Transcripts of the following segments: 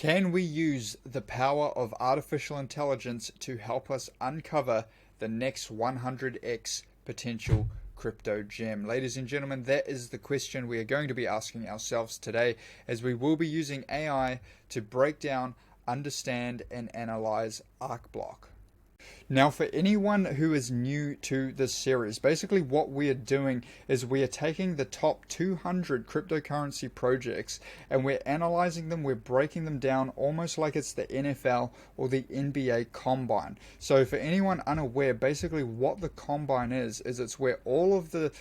Can we use the power of artificial intelligence to help us uncover the next 100x potential crypto gem? Ladies and gentlemen, that is the question we are going to be asking ourselves today, as we will be using AI to break down, understand, and analyze Arcblock. Now, for anyone who is new to this series, basically what we are doing is we are taking the top 200 cryptocurrency projects and we're analyzing them, we're breaking them down almost like it's the NFL or the NBA Combine. So for anyone unaware, basically what the Combine is it's where all of the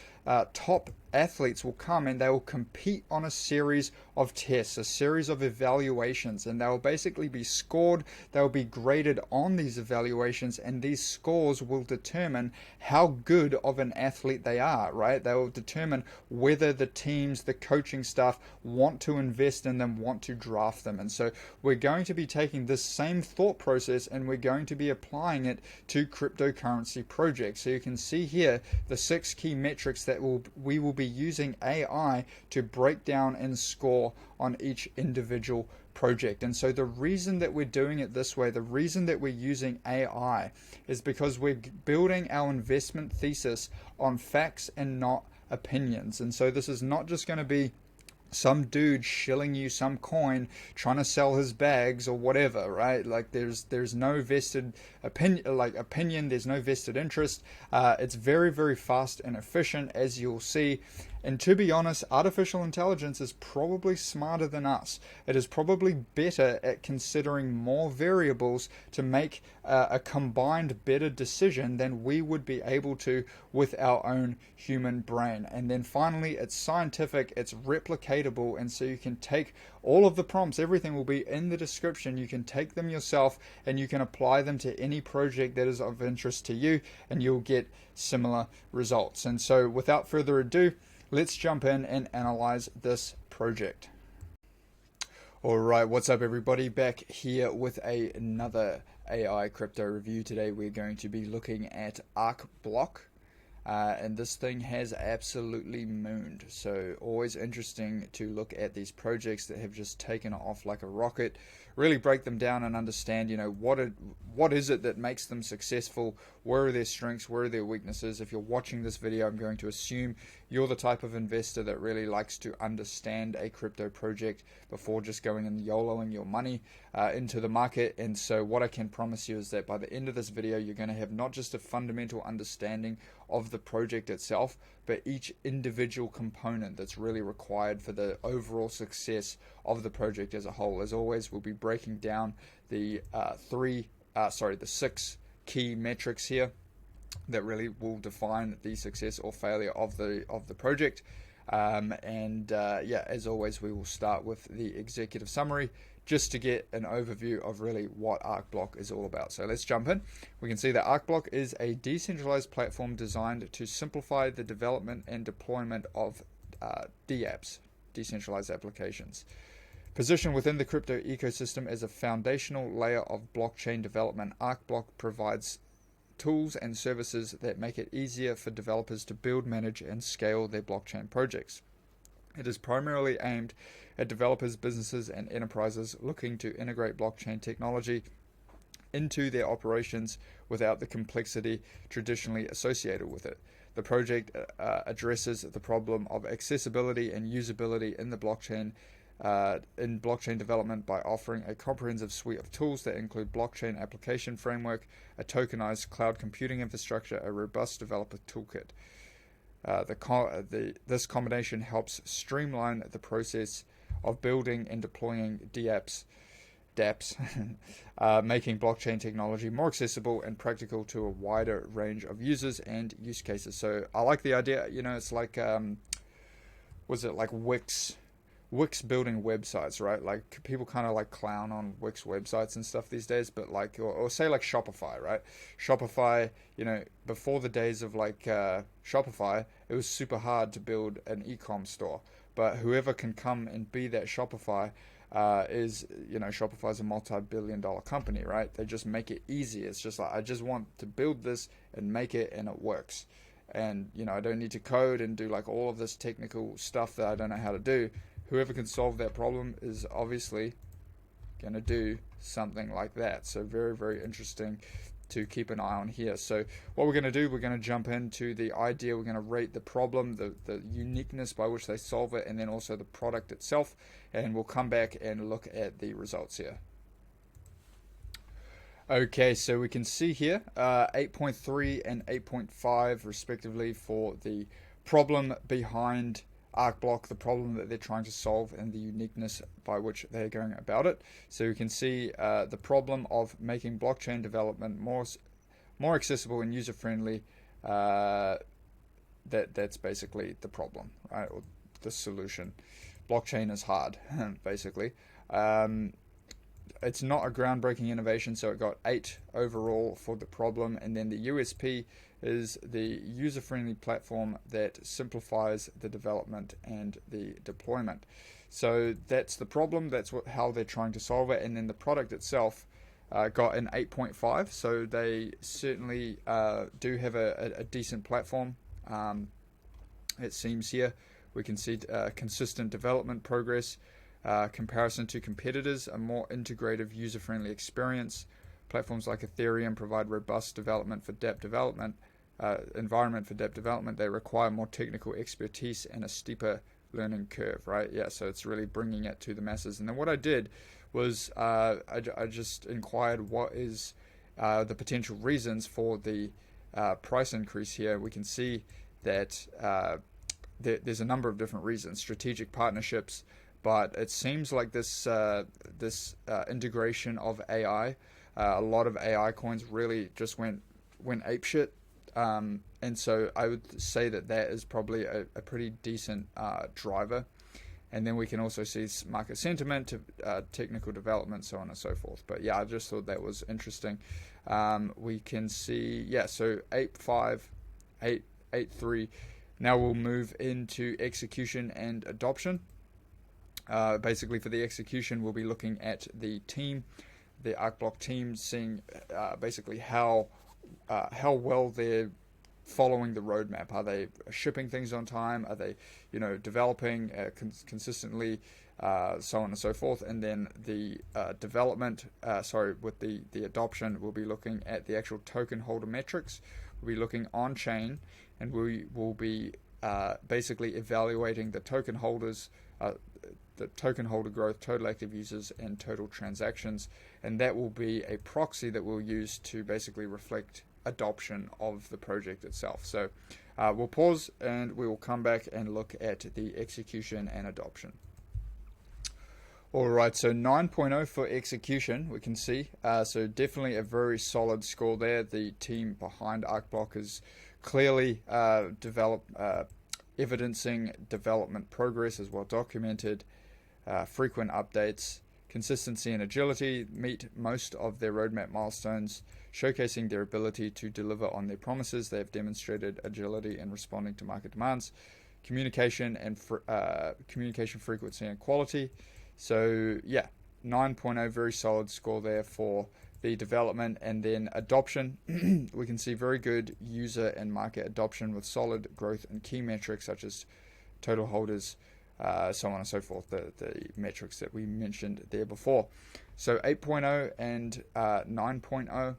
top athletes will come and they will compete on a series of tests, a series of evaluations, and they will basically be scored, they will be graded on these evaluations, and these scores will determine how good of an athlete they are, right? They will determine whether the teams, the coaching staff want to invest in them, want to draft them. And so we're going to be taking this same thought process and we're going to be applying it to cryptocurrency projects. So you can see here the 6 key metrics that we will be using AI to break down and score on each individual project. And so the reason that we're doing it this way, the reason that we're using AI, is because we're building our investment thesis on facts and not opinions. And so this is not just going to be some dude shilling you some coin trying to sell his bags or whatever, right? Like there's no vested opinion, there's no vested interest. It's very, very fast and efficient, as you'll see. And to be honest, artificial intelligence is probably smarter than us. It is probably better at considering more variables to make a combined better decision than we would be able to with our own human brain. And then finally, it's scientific, it's replicatable, and so you can take all of the prompts, everything will be in the description. You can take them yourself and you can apply them to any project that is of interest to you, and you'll get similar results. And so without further ado, let's jump in and analyze this project. All right, what's up everybody? Back here with another AI crypto review. Today we're going to be looking at Arcblock. And this thing has absolutely mooned. So always interesting to look at these projects that have just taken off like a rocket, really break them down and understand, what is it that makes them successful, where are their strengths, where are their weaknesses. If you're watching this video, I'm going to assume you're the type of investor that really likes to understand a crypto project before just going and YOLOing your money into the market. And so what I can promise you is that by the end of this video, you're going to have not just a fundamental understanding of the project itself, but each individual component that's really required for the overall success of the project as a whole. As always, we'll be breaking down the 6 key metrics here that really will define the success or failure of the project. As always, we will start with the executive summary just to get an overview of really what Arcblock is all about. So let's jump in. We can see that Arcblock is a decentralized platform designed to simplify the development and deployment of DApps, decentralized applications. Positioned within the crypto ecosystem as a foundational layer of blockchain development, Arcblock provides tools and services that make it easier for developers to build, manage, and scale their blockchain projects. It is primarily aimed at developers, businesses, and enterprises looking to integrate blockchain technology into their operations without the complexity traditionally associated with it. The project addresses the problem of accessibility and usability in the blockchain development by offering a comprehensive suite of tools that include blockchain application framework, a tokenized cloud computing infrastructure, a robust developer toolkit. This combination helps streamline the process of building and deploying DApps, making blockchain technology more accessible and practical to a wider range of users and use cases. So I like the idea. It's like, was it like Wix building websites, right? Like people kind of like clown on Wix websites and stuff these days, but like, or say like Shopify, right? Shopify, before the days of like Shopify, it was super hard to build an e-com store, but whoever can come and be that Shopify Shopify is a multi-billion-dollar company, right? They just make it easy. It's just like, I just want to build this and make it, and it works. And, I don't need to code and do like all of this technical stuff that I don't know how to do. Whoever can solve that problem is obviously going to do something like that. So very, very interesting to keep an eye on here. So what we're going to do, we're going to jump into the idea, we're going to rate the problem, the uniqueness by which they solve it, and then also the product itself, and we'll come back and look at the results here. Okay, so we can see here 8.3 and 8.5 respectively for the problem behind Arcblock, the problem that they're trying to solve, and the uniqueness by which they're going about it. So you can see the problem of making blockchain development more accessible and user-friendly. That's basically the problem, right? Or the solution. Blockchain is hard, basically. It's not a groundbreaking innovation, so it got 8 overall for the problem, and then the USP is the user-friendly platform that simplifies the development and the deployment. So that's the problem, that's how they're trying to solve it, and then the product itself got an 8.5, so they certainly do have a decent platform. It seems here we can see consistent development progress, comparison to competitors, a more integrative user-friendly experience. Platforms like Ethereum provide robust development for dApp development, environment for dApp development. They require more technical expertise and a steeper learning curve, right? Yeah, so it's really bringing it to the masses. And then what I did was I just inquired what is the potential reasons for the price increase here. We can see that there's a number of different reasons. Strategic partnerships, but it seems like this integration of AI, a lot of AI coins really just went apeshit. And so I would say that is probably a pretty decent driver. And then we can also see market sentiment, technical development, so on and so forth. But yeah, I just thought that was interesting. We can see, yeah, so 8.5, 8.3. Now we'll move into execution and adoption. Basically for the execution, we'll be looking at the team, the Arcblock team, seeing basically how well they're following the roadmap. Are they shipping things on time? Are they, developing consistently, so on and so forth? And then the development, with the adoption, we'll be looking at the actual token holder metrics. We'll be looking on chain, and we will be basically evaluating the token holders, the token holder growth, total active users, and total transactions, and that will be a proxy that we'll use to basically reflect adoption of the project itself. So we'll pause and we will come back and look at the execution and adoption. Alright, so 9.0 for execution, we can see. So definitely a very solid score there. The team behind Arcblock is clearly evidencing development progress is well documented, frequent updates, consistency and agility, meet most of their roadmap milestones, showcasing their ability to deliver on their promises. They have demonstrated agility in responding to market demands, communication frequency and quality. So yeah, 9.0, very solid score there for the development. And then adoption, we can see very good user and market adoption with solid growth in key metrics such as total holders, so on and so forth, the metrics that we mentioned there before. So 8.0 and 9.0.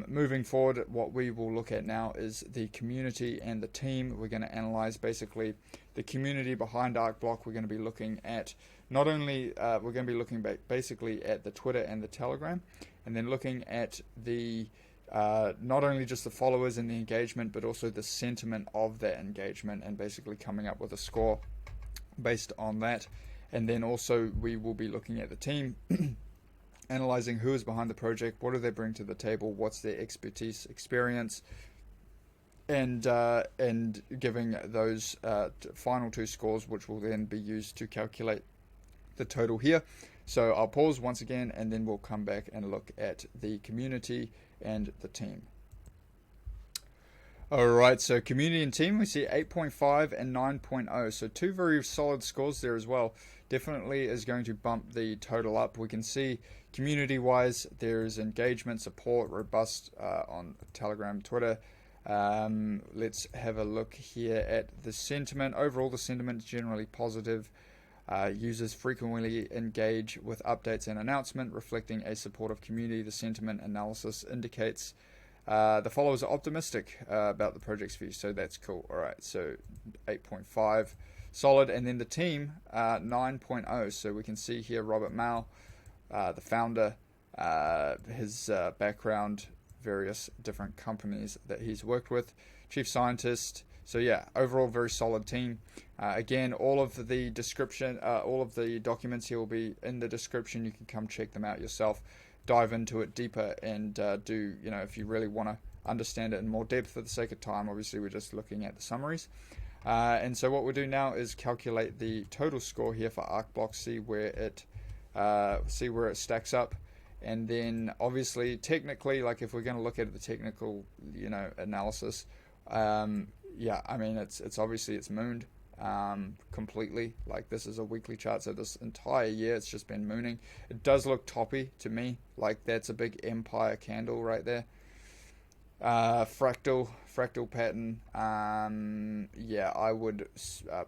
Moving forward, what we will look at now is the community and the team. We're going to analyze basically the community behind Arcblock. We're going to be looking at not only, we're going to be looking basically at the Twitter and the Telegram, and then looking at the not only just the followers and the engagement, but also the sentiment of that engagement, and basically coming up with a score based on that. And then also we will be looking at the team, analyzing who is behind the project, what do they bring to the table, what's their expertise, experience, and giving those final two scores, which will then be used to calculate the total here. So I'll pause once again, and then we'll come back and look at the community and the team. Alright, so community and team, we see 8.5 and 9.0, so two very solid scores there as well. Definitely is going to bump the total up. We can see community-wise, there's engagement, support, robust on Telegram, Twitter. Let's have a look here at the sentiment. Overall, the sentiment is generally positive. Users frequently engage with updates and announcement, reflecting a supportive community. The sentiment analysis indicates the followers are optimistic about the project's view, so that's cool. All right, so 8.5, solid. And then the team, 9.0. So we can see here Robert Mao, the founder, his background, various different companies that he's worked with, chief scientist. So yeah, overall very solid team. Again, all of the description, all of the documents here will be in the description. You can come check them out yourself, dive into it deeper, and do, if you really want to understand it in more depth. For the sake of time, obviously we're just looking at the summaries. And so what we'll do now is calculate the total score here for Arcblock, see where it stacks up. And then obviously technically, like if we're going to look at the technical analysis, yeah, I mean it's obviously it's mooned completely. Like this is a weekly chart, so this entire year it's just been mooning. It does look toppy to me, like that's a big empire candle right there. Fractal pattern. Yeah, I would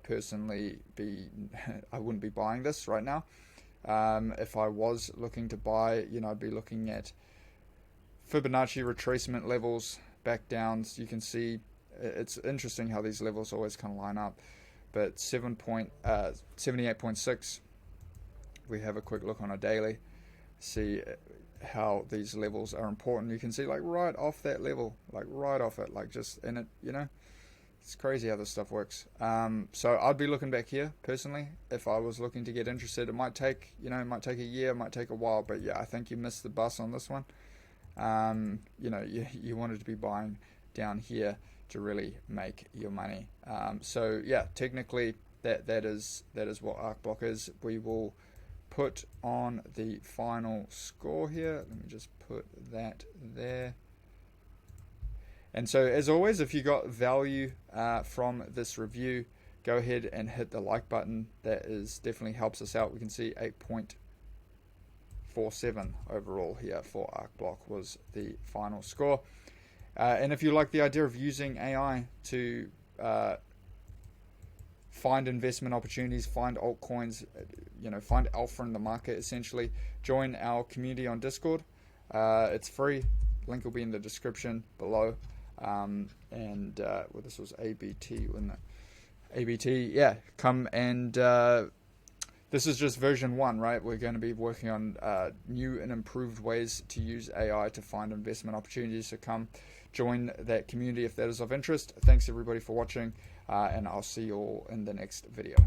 personally be I wouldn't be buying this right now. If I was looking to buy, I'd be looking at Fibonacci retracement levels back down. So you can see it's interesting how these levels always kind of line up. But 78.6, we have a quick look on a daily, see how these levels are important. You can see like right off that level, like right off it, like just in it, it's crazy how this stuff works. So I'd be looking back here personally if I was looking to get interested. It might take, it might take a year, it might take a while, but yeah, I think you missed the bus on this one. You wanted to be buying down here to really make your money. So yeah, technically that is what Arcblock is. We will put on the final score here. Let me just put that there. And so as always, if you got value from this review, go ahead and hit the like button. That is definitely helps us out. We can see 8.47 overall here for Arcblock was the final score. And if you like the idea of using AI to find investment opportunities, find altcoins, find alpha in the market, essentially, join our community on Discord. It's free. Link will be in the description below. This was ABT, wasn't it? ABT, yeah. Come and this is just version 1, right? We're going to be working on new and improved ways to use AI to find investment opportunities. So come join that community if that is of interest. Thanks everybody for watching, and I'll see you all in the next video.